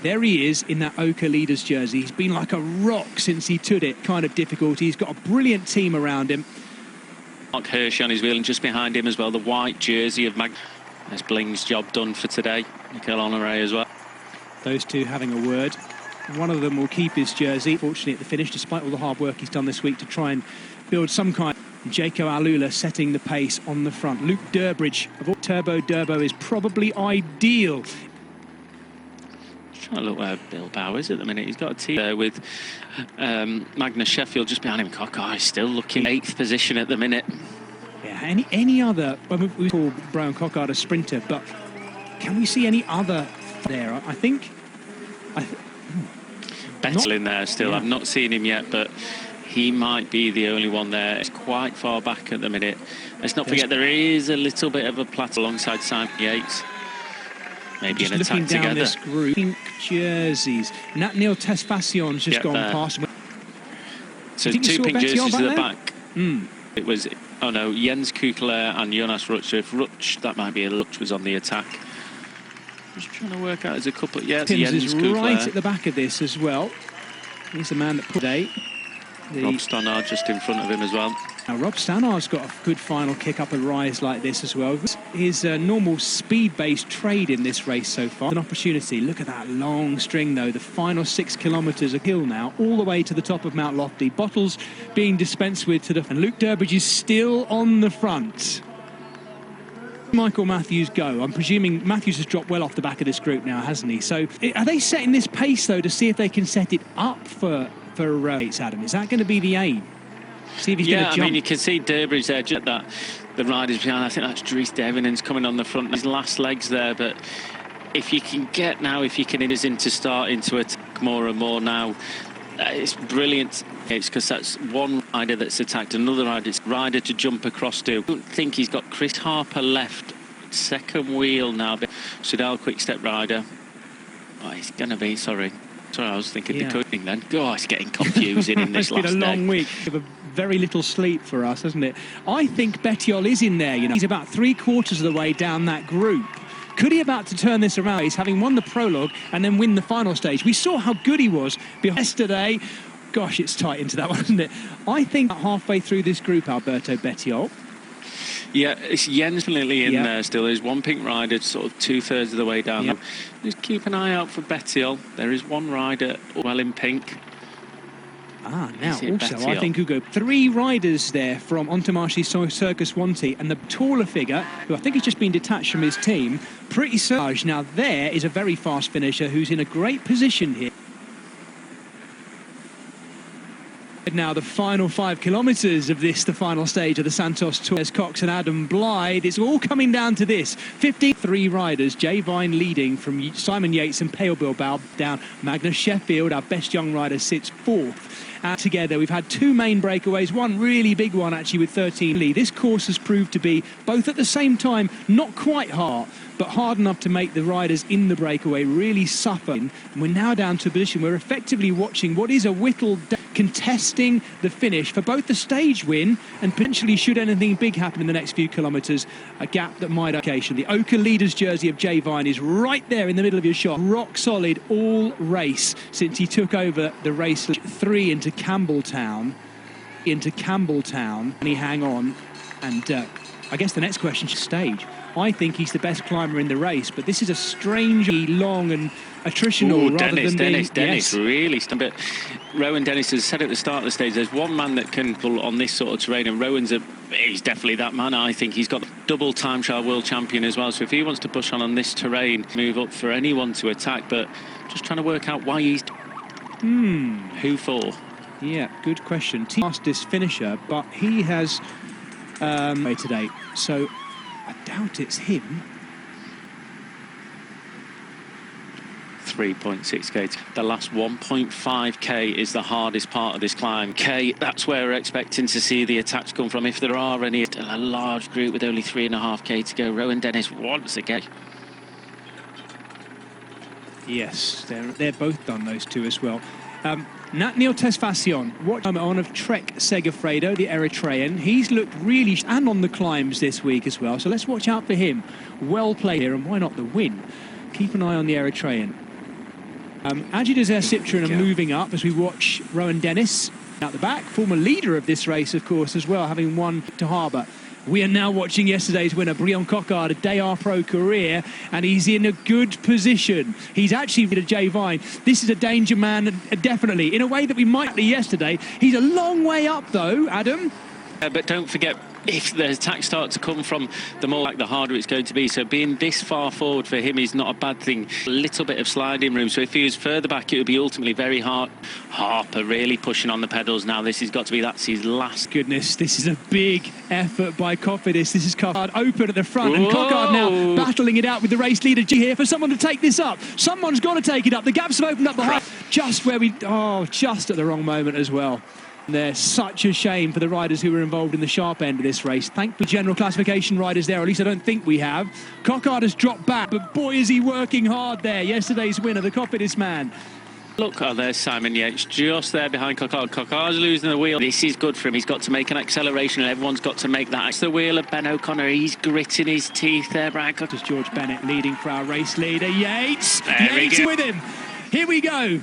There he is in that Oka Leaders jersey. He's been like a rock since he took it. Kind of difficulty. He's got a brilliant team around him. Mark Hirschi on his wheel, and just behind him as well, the white jersey of That's Bling's job done for today. Mikel Honore as well. Those two having a word. One of them will keep his jersey, fortunately at the finish, despite all the hard work he's done this week to try and build some kind. Jaco Alula setting the pace on the front. Luke Durbridge of Turbo Durbo is probably ideal. Trying to look where Bilbao is at the minute. He's got a team there with Magnus Sheffield just behind him. Cockeye still looking 8th position at the minute. Yeah, any other, we call Brian Cockard a sprinter, but can we see any other there? I think Bettiol in there still. Yeah. I've not seen him yet, but he might be the only one there. It's quite far back at the minute. Let's not forget there is a little bit of a plateau alongside Simon Yates. Maybe an attack together. Down this group, pink jerseys. Natniel Tesfassion's just gone past. So 2 pink jerseys to the back. It was, oh no, Jens Kukler and Jonas Rutsch. So if Rutsch, that might be a Rutsch was on the attack. Just trying to work out as a couple. Yeah, Timms Jens is Kukler. right at the back of this as well. He's the man that put today. Rob Stannard just in front of him as well. Now, Rob Stannard's got a good final kick up a rise like this as well. His normal speed-based trade in this race so far. An opportunity. Look at that long string, though. The final 6 kilometres of hill now, all the way to the top of Mount Lofty. Bottles being dispensed with to the... And Luke Durbridge is still on the front. Michael Matthews go. I'm presuming Matthews has dropped well off the back of this group now, hasn't he? So are they setting this pace, though, to see if they can set it up for Yates, Adam? Is that going to be the aim? See if he's going to jump. I mean, you can see Durbridge there, just that the riders behind. I think that's Dries Devenins coming on the front. His last legs there, but if you can get now, if you can start into attack more and more now, it's brilliant. It's because that's one rider that's attacked another rider to jump across to. I don't think he's got Chris Harper left. Second wheel now. Soudal quick step rider. Oh, he's going to be, sorry, I was thinking the coding then. Oh, it's getting confusing in this last day. It's been a long week. Very little sleep for us, hasn't it? I think Bettiol is in there, you know. He's about 3/4 of the way down that group. Could he about to turn this around? He's having won the prologue and then win the final stage. We saw how good he was yesterday. Gosh, it's tight into that one, isn't it? I think halfway through this group, Alberto Bettiol. Yeah, it's Jens definitely in there still. There's one pink rider sort of 2/3 of the way down. Just keep an eye out for Bettiol. There is one rider well in pink. Now also Bettiol? I think Hugo, 3 riders there from Entomarchi Circus Wanty, and the taller figure, who I think has just been detached from his team, Pretty Serge. Now there is a very fast finisher who's in a great position here. Now the final 5 kilometres of this, the final stage of the Santos Tour. There's Cox and Adam Blythe. It's all coming down to this. 53 riders. Jay Vine leading from Simon Yates and Pale Bilbao down. Magnus Sheffield, our best young rider, sits 4th. And together we've had 2 main breakaways, one really big one actually with 13 lead. This course has proved to be both at the same time not quite hard, but hard enough to make the riders in the breakaway really suffer. And we're now down to a position where we're effectively watching what is a whittled contesting the finish for both the stage win and potentially, should anything big happen in the next few kilometres, a gap that might occasion. The Oka Leaders jersey of Jay Vine is right there in the middle of your shot. Rock solid all race since he took over the race 3 into Campbelltown. And he hang on. And I guess the next question is stage. I think he's the best climber in the race, but this is a strangely long and attritional Dennis really. But Rowan Dennis has said at the start of the stage, there's one man that can pull on this sort of terrain, and Rowan's he's definitely that man. I think he's got double time trial world champion as well. So if he wants to push on this terrain, move up for anyone to attack. But just trying to work out why he's who for. Yeah, good question. Fastest finisher, but he has today. So I doubt it's him. 3.6k. The last 1.5k is the hardest part of this climb. That's where we're expecting to see the attacks come from. If there are any, a large group with only 3.5k to go. Rowan Dennis once again. Yes, they're both done, those two as well. Natniel Tesfassion, what I'm on of Trek Segafredo, the Eritrean. He's looked really, and on the climbs this week as well. So let's watch out for him. Well played here, and why not the win? Keep an eye on the Eritrean. Ajit Azer Citroen are moving up as we watch Rowan Dennis out the back, former leader of this race, of course, as well, having won to Harbour. We are now watching yesterday's winner, Brion Coquard, a day-off pro career, and he's in a good position. He's actually with a Jay Vine. This is a danger man, definitely, in a way that we might be yesterday. He's a long way up, though, Adam. But don't forget, if the attacks start to come from the more like the harder it's going to be. So being this far forward for him is not a bad thing. A little bit of sliding room. So if he was further back, it would be ultimately very hard. Harper really pushing on the pedals now. This has got to be, that's his last. Goodness, this is a big effort by Cofidis. This is Coquard open at the front. And Coquard now battling it out with the race leader G here for someone to take this up. Someone's got to take it up. The gaps have opened up behind. Just where we, just at the wrong moment as well. There's such a shame for the riders who were involved in the sharp end of this race. Thankfully, general classification riders there, or at least I don't think we have. Coquard has dropped back, but boy is he working hard there. Yesterday's winner, the Cofidis man. Look, there's Simon Yates just there behind Coquard. Coquard's losing the wheel. This is good for him. He's got to make an acceleration and everyone's got to make that. It's the wheel of Ben O'Connor. He's gritting his teeth there, Brian. There's George Bennett leading for our race leader. Yates with him. Here we go.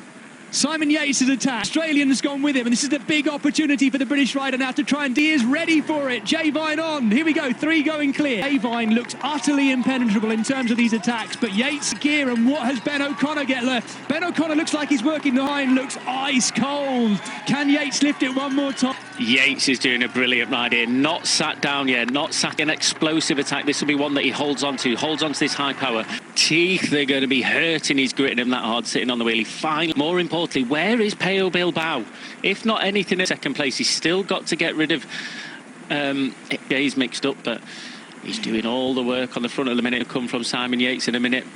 Simon Yates has attacked. Australian has gone with him, and this is a big opportunity for the British rider now to try, and he is ready for it. Jay Vine on. Here we go. 3 going clear. Jay Vine looks utterly impenetrable in terms of these attacks, but Yates gear, and what has Ben O'Connor get left? Ben O'Connor looks like he's working the line, looks ice cold. Can Yates lift it one more time? Yates is doing a brilliant ride here. Not sat down yet, not sat an explosive attack. This will be one that he holds on to this high power. Teeth, they're going to be hurting. He's gritting him that hard sitting on the wheel. He finally, more importantly, where is Pale Bilbao? If not anything in second place, he's still got to get rid of he's mixed up, but he's doing all the work on the front of the minute. Come from Simon Yates in a minute.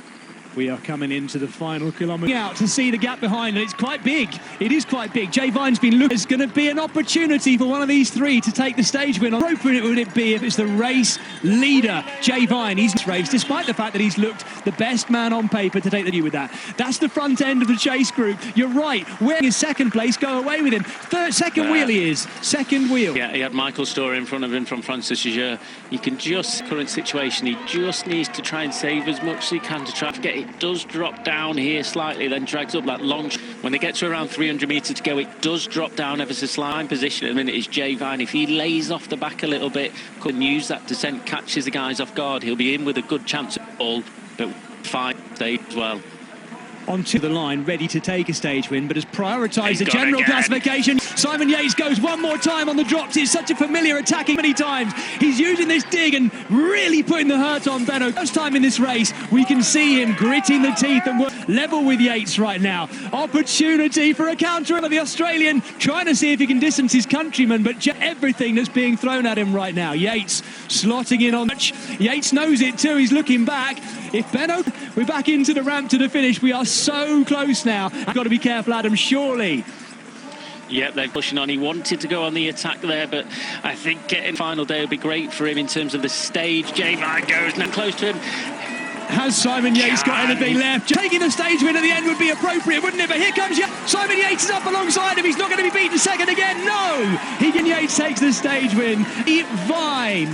We are coming into the final kilometre. Out to see the gap behind, and it's quite big. It is quite big. Jay Vine's been looking. There's going to be an opportunity for one of these three to take the stage win. How appropriate would it be if it's the race leader, Jay Vine? He's race, despite the fact that he's looked the best man on paper to take the view with that. That's the front end of the chase group. You're right. Where is second place? Go away with him. Second wheel he is. Second wheel. Yeah, he had Michael Storer in front of him from Francis Jageur. You can just, current situation, he just needs to try and save as much as he can to try to get it. Does drop down here slightly, then drags up that long. When they get to around 300 metres to go, it does drop down ever so slight. Position at the minute is Jay Vine. If he lays off the back a little bit, can use that descent, catches the guys off guard, he'll be in with a good chance of all, but fine stage as well. Onto the line, ready to take a stage win, but has prioritised the general classification. Simon Yates goes one more time on the drops. It's such a familiar attacking many times. He's using this dig and really putting the hurt on Benno. First time in this race, we can see him gritting the teeth and work level with Yates right now. Opportunity for a counter of the Australian, trying to see if he can distance his countryman, but everything that's being thrown at him right now. Yates slotting in on. Yates knows it too. He's looking back. If Benno, we're back into the ramp to the finish. We are so close now. I've got to be careful, Adam, surely. Yeah, they're pushing on. He wanted to go on the attack there, but I think getting final day would be great for him in terms of the stage. Jay Vine goes now close to him. Has Simon Yates got anything left? Taking the stage win at the end would be appropriate, wouldn't it? But here comes Simon Yates is up alongside him. He's not going to be beaten second again. No! Yates takes the stage win. Vine.